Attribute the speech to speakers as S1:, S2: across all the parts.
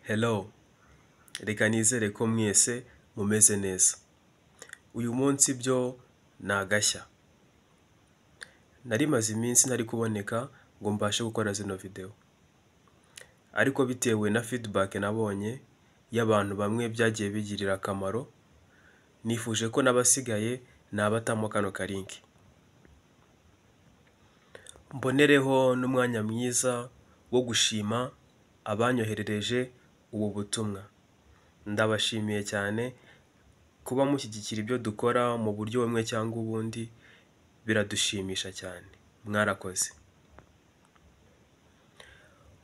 S1: Hello, reka nizere ko mwese mumeze neza. Uyu munsi byo ni agashya. Nari maze iminsi ntari kuboneka ngo mbashe gukora zino video. Ariko bitewe na feedback nabonye y'abantu bamwe byagiye bigirira akamaro, nifuje ko n'abasigaye nabatamo kano karinki. Mbonereho n'umwanya mwiza wo gushima abanyoherereje ubu butumwa. Ndabashimiye cyane kuba mushyigikira ibyo dukora mu buryo bumwe cyangwa ubundi, biradushimisha cyane. Mwarakoze.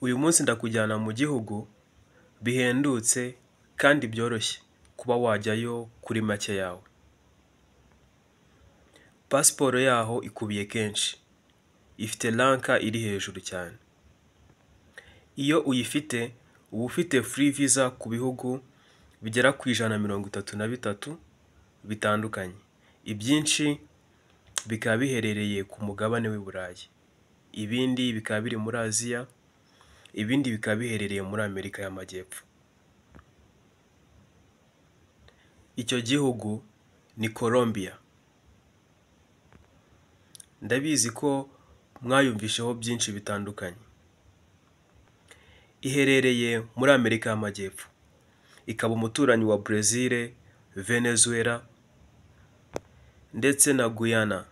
S1: Uyu munsi ndakujyana mu gihugu bihendutse kandi byoroshye kuba wajyayo kuri make yawe. Pasiporo yaho ikubiye kenshi. Ifite ranka iri hejuru cyane. Iyo uyifite uba ufite free visa ku bihugu bigera ku 133 bitandukanye. Ibyinshi bikaba biherereye ku mugabane w'i Burayi. Ibindi bikaba biri muri Aziya, ibindi bikaba biherereye muri Amerika y'Amajyepfo. Icyo gihugu ni Colombia. Ndabizi ko mwayumvisheho byinshi bitandukanye. Iherereye muri Amerika y'Amajyepfo. Ikaba umuturanyi wa Brazil, Venezuela ndetse na Guyana.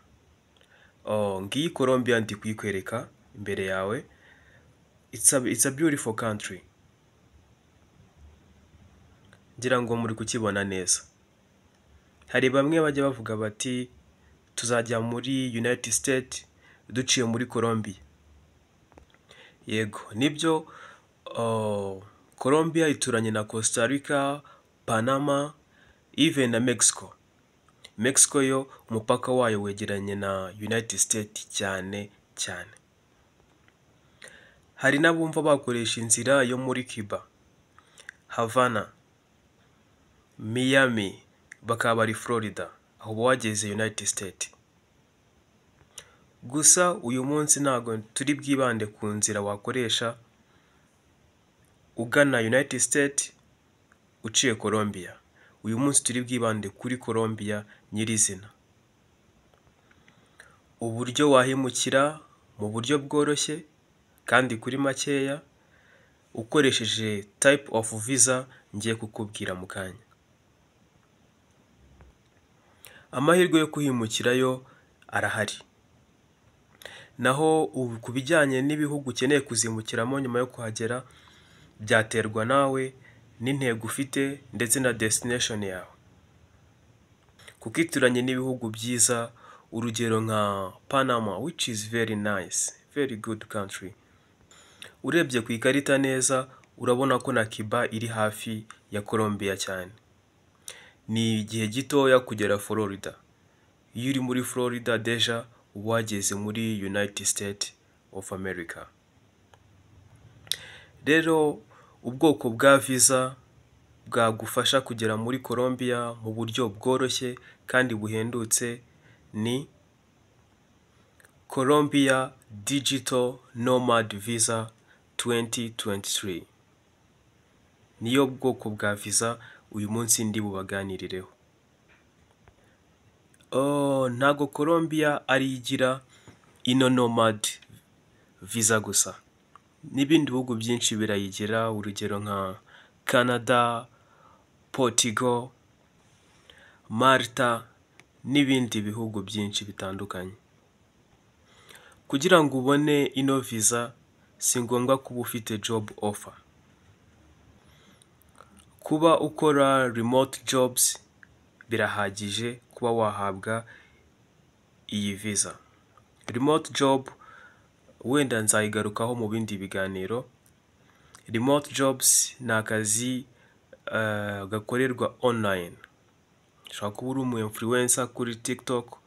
S1: Ngiyi Colombia ndi kuyikwereka imbere yawe. It's a beautiful country. Ngira ngo muri kukibona neza. Hari bamwe bajya bavuga bati tuzajya muri United States duciye muri Colombia. Yego, nibyo. Colombia ituranye na Costa Rica, Panama, even na Mexico. Mexico yo umupaka wayo wegeranye na United States cyane cyane. Hari n'abumva bakoresha inzira yo muri Cuba, Havana, Miami, bakaba bari Florida, aho wageze United States. Gusa uyu munsi ntago turi bwibande ku nzira wakoresha ugana United States uciye Colombia. Uyu munsi turi bwibande kuri Colombia nyirizina. Uburyo wahimukira mu buryo bworoshye kandi kuri makeya ukoresheje type of visa ngiye kukubwira mu kanya. Amahirwe yo kuhimukirayo arahari. Naho ku bijyanye n'ibihugu ukeneye kuzimukiramo nyuma yo kuhagera, byaterwa nawe n'intego ufite ndetse na destination yawe. Kuko ituranye n'ibihugu byiza, urugero nka Panama, which is very nice, very good country. Urebye ku ikarita neza urabona ko na Cuba iri hafi ya Colombia cyane. Ni igihe gitoya kugera Florida. Iyo uri muri Florida deja uba wageze muri United States of America. Rero ubwoko bwa visa bwagufasha kugera muri Colombia mu buryo bworoshye kandi buhendutse ni Colombia Digital Nomad Visa 2023. Niyo bwoko bwa visa uyu munsi ndi bubaganirireho. Ntago Colombia ari igira ino Nomad Visa gusa. N'ibindi bihugu byinshi birayigira, urugero nka Canada, Portugal, Malta n'ibindi bihugu byinshi bitandukanye. Kugira ngo ubone ino visa si ngombwa kuba ufite job offer. Kuba ukora remote jobs birahagije kuba wahabwa iyi visa. Remote job wenda nzayigarukaho mu bindi biganiro. Remote jobs ni akazi gakorerwa online. Ushobora kuba uri umu-influencer kuri TikTok,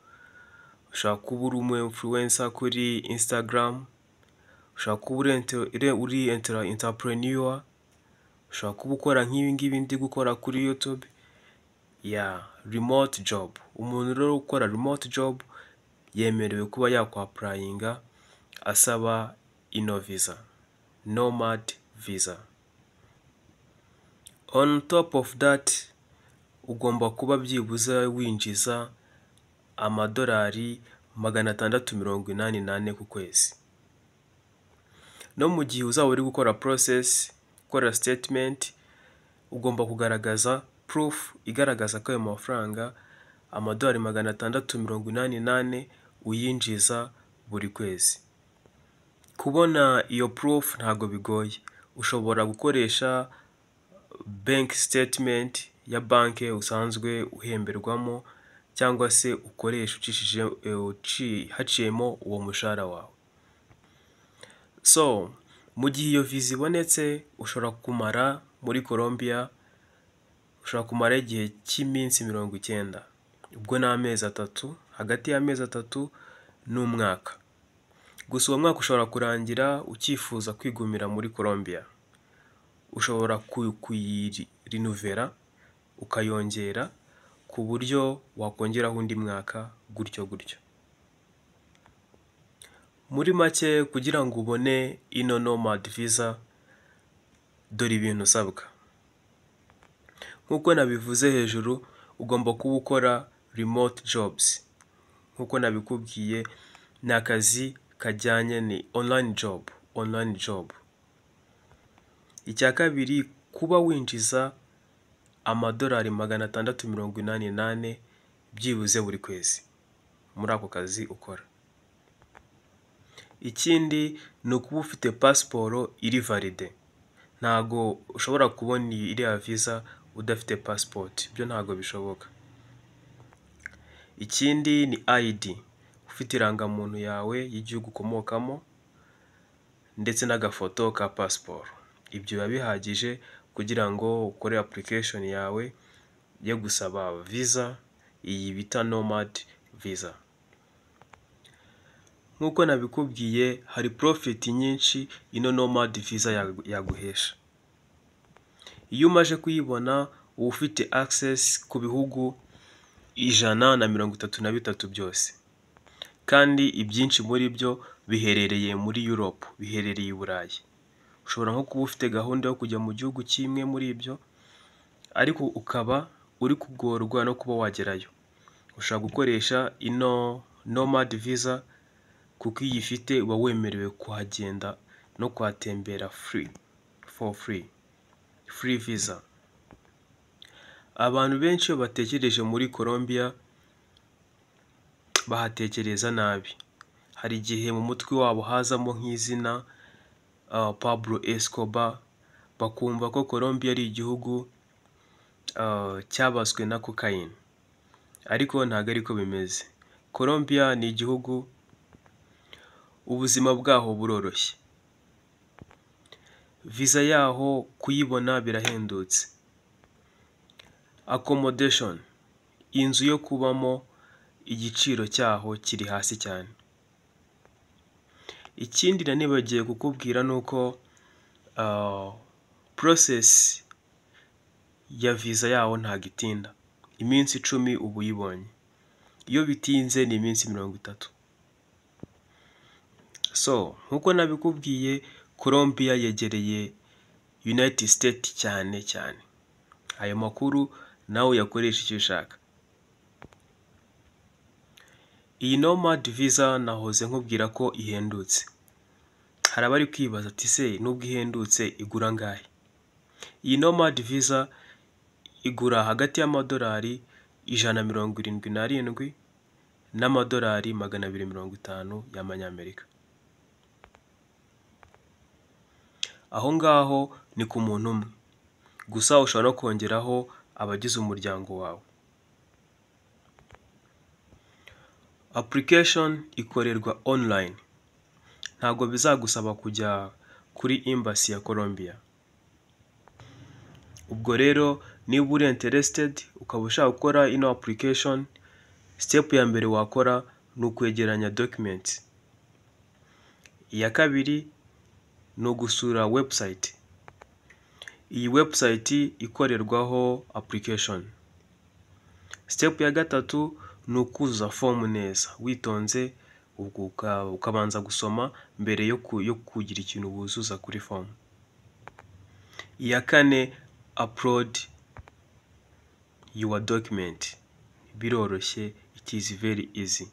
S1: ushobora kuba uri umu-influencer kuri Instagram, ushobora kuba uri entrepreneur, ushobora kuba ukora nk'ibi ngibi ndi gukora kuri YouTube. Remote job. Umuntu rero ukora remote job yemerewe kuba yakwapplyinga asaba ino visa, Nomad Visa. On top of that, ugomba kuba byibuze winjiza amadolari 684 ku kwezi. No mu gihe uzaba uri gukora process, gukora statement, ugomba kugaragaza proof igaragaza ko ayo mafaranga amadolari 684 uyinjiza buri kwezi. Kubona iyo proof ntago bigoye. Ushobora gukoresha bank statement ya banke usanzwe uhemberwamo, cyangwa se ukoresha haciyemo uwo mushahara wawe. So, mu gihe iyo visa ibonetse, ushobora kumara muri Colombia, ushobora kumara igihe cy'iminsi 90. Ubwo ni amezi 3, hagati y'amezi 3 n'umwaka. Gusa uwo mwaka ushobora kurangira ukifuza kwigumira muri Colombia. Ushobora kuyirinuvera, ukayongera ku buryo wakongeraho undi mwaka gutyo gutyo. Muri make, kugira ngo ubone ino Nomad Visa, dore ibintu usabwa. Nk'uko nabivuze hejuru, ugomba kuba ukora remote jobs. Nk'uko nabikubwiye, ni akazi kajyanye ni online job. Icya kabiri, kuba winjiza amadolari 684 byibuze buri kwezi muri ako kazi ukora. Ikindi ni ukuba ufite pasiporo iri valide. Ntago ushobora kubona iriya visa udafite passport, byo ntago bishoboka. Ikindi ni ID, ufite irangamuntu yawe y'igihugu ukomokamo ndetse n'agafoto ka pasiporo. Ibyo biba bihagije kugira ngo ukore application yawe yo gusaba visa, iyi bita Nomad Visa. Nk'uko nabikubwiye, hari profit nyinshi ino Nomad Visa yaguhesha. Iyo umaje kuyibona, uba ufite access ku bihugu 133 byose, kandi ibyinshi muri byo biherereye muri Europe, biherereye i Burayi. Ushobora nko kuba ufite gahunda yo kujya mu gihugu kimwe muri ibyo, ariko ukaba uri kugorwa no kuba wagerayo. Ushobora gukoresha ino Nomad Visa, kuko iyo ifite uba wemerewe kuhagenda no kuhatembera free visa. Abantu benshi iyo batekereje muri Colombia bahatekereza nabi. Hari igihe mu mutwe wabo hazamo nk'izina Pablo Escobar, bakumva ko Colombia ari igihugu cyabaswe na cocaine. Ariko ntago ariko bimeze. Colombia ni igihugu ubuzima bwaho buroroshye. Visa yaho kuyibona birahendutse. Accommodation, inzu yo kubamo, igiciro cyaho kiri hasi cyane. Ikindi nanibagiye kukubwira nuko process ya visa yaho ntago itinda. Iminsi 10 ubu uyibonye. Iyo bitinze ni iminsi 30. So, nkuko nabikubwiye, Colombia yegereye United States cyane. Ayo makuru nawe uyakoresha icyo ushaka. Iyi Nomad Visa nahoze nkubwira ko ihendutse. Hari abari kwibaza ati se nubwo ihendutse igura ngahe? Iyi Nomad Visa igura hagati y'amadolari 177 n'amadolari 250 y'amanyamerika. Aho ngaho ni ku muntu umwe. Gusa ushobora no kongeraho abagize umuryango wawe. Application ikorerwa online. Ntago bizagusaba kujya kuri embassy ya Colombia. Ubwo rero niba uri interested ukaba ushaka gukora ino application, step ya mbere wakora ni ukwegeranya documents. Iya kabiri ni ugusura website. Iyi website ikorerwaho application. Step ya gatatu ni ukuzuza form neza witonze, ukabanza gusoma mbere yo kugira ikintu wuzuza kuri form. Iya kane upload your document. Biroroshye, it is very easy.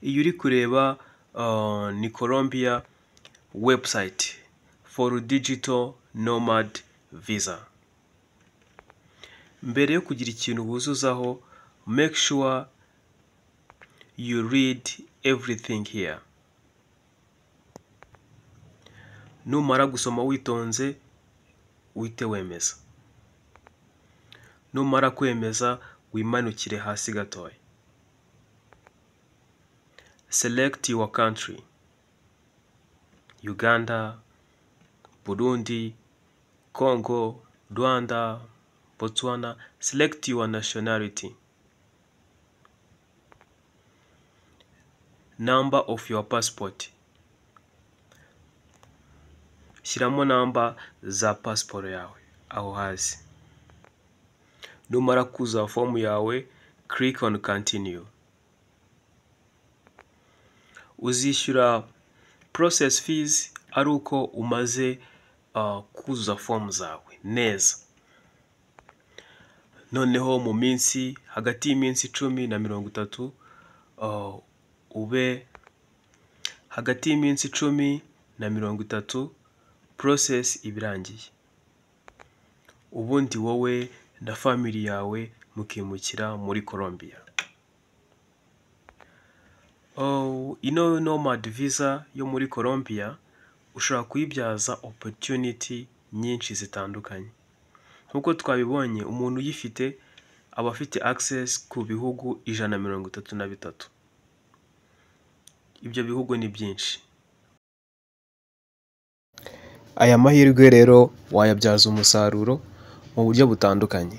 S1: Iyo uri kureba ni Colombia website for digital nomad visa. Mbere yo kugira ikintu wuzuzaho, make sure you read everything here. Numara gusoma witonze, uhite wemeza. Numara kwemeza, wimanukire hasi gatoya. Select your country. Uganda, Burundi, Congo, Rwanda, Botswana. Select your nationality. Number of your passport. Shyiramo namba za passport yawe aho hasi. Numara kuzuza form yawe, click on continue. Uzishyura process fees ari uko umaze kuzuza form zawe neza. Noneho mu minsi hagati y'iminsi 10 na 30 ube hagati y'iminsi 10 na 30 process ibirangiye. Ubundi wowe na family yawe mukimukira muri Colombia. Ino Nomad Visa yo muri Colombia ushobora kuyibyaza opportunity nyinshi zitandukanye. Nkuko twabibonye, umuntu uyifite aba afite access ku bihugu 133. Ibyo bihugu ni byinshi. Aya mahirwe rero wayabyaza umusaruro mu buryo butandukanye.